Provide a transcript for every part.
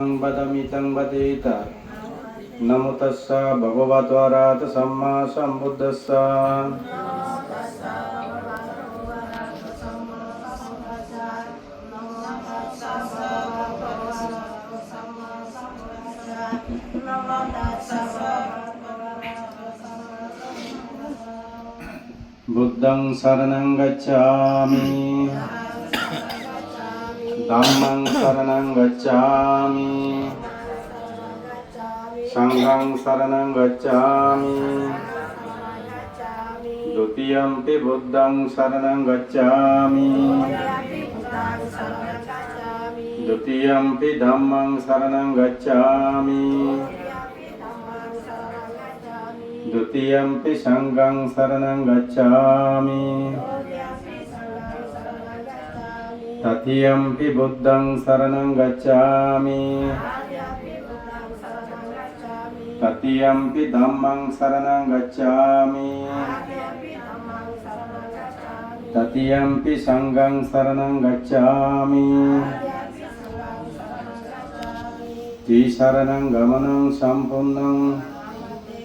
Badamitan badita. Namo tassa bhagavato arahato samma sambuddhassa. Buddhang saranang gacchami. Dhammang saranang gacchami. Sanghang saranang gacchami. Dutiyampi buddhang saranang gacchami. Dutiyampi dhammang saranang gacchami. Dutiyampi sanghang saranang gacchami. Tatiyampi buddhang saranang gacchami. Tatiyampi dhammang saranang gacchami. Tatiyampi sanghang saranang gacchami. Tisaranang gamanang sampunnang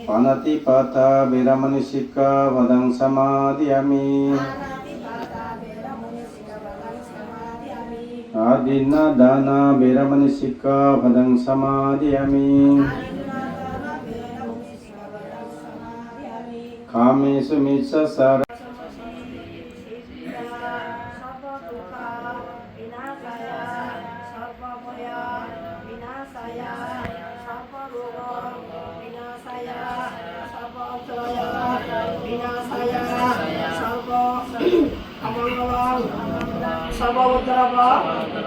panatipata veramani sikkhavadang samadhiyami. Adinna dana veramani sikkhavadang samadhiyami. Kamesu mitsasara. Sarva Udarava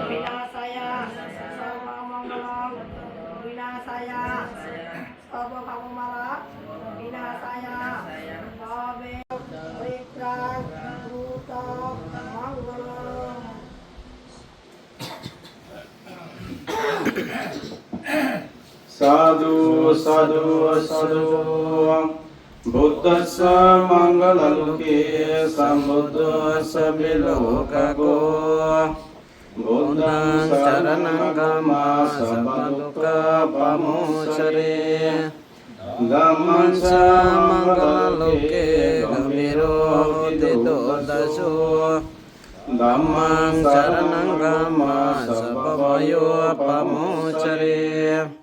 Vinasaya Sarva Mangalam Vinasaya Sarva Bhavamala Vinasaya Bhave Paritrang Ruta Mangalam. Sadhu sadhu sadhu. Buddhassa mangalaluke sambuddhassa bilokago. Buddhang saranang gamma sabaduka pamucare. Dhamman samangalaluke gamiro tito daso. Dhammang saranang gamma sababayo pamucare.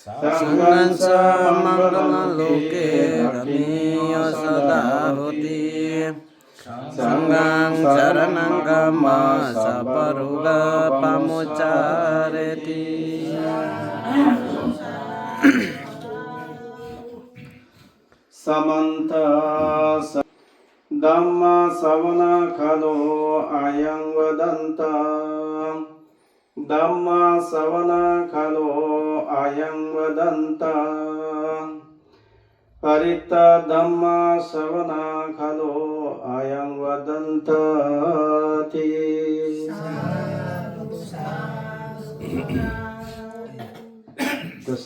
Sanghang samangalaluke gamiya sada hoti. Sanghang saranang gamma sabaruga pamucareti. Samanta Dhamma savana kalo ayang vadanta. Dhamma savana kalo ayang vadanta. Paritta dhamma savana kalo ayang vadanta ti. Terus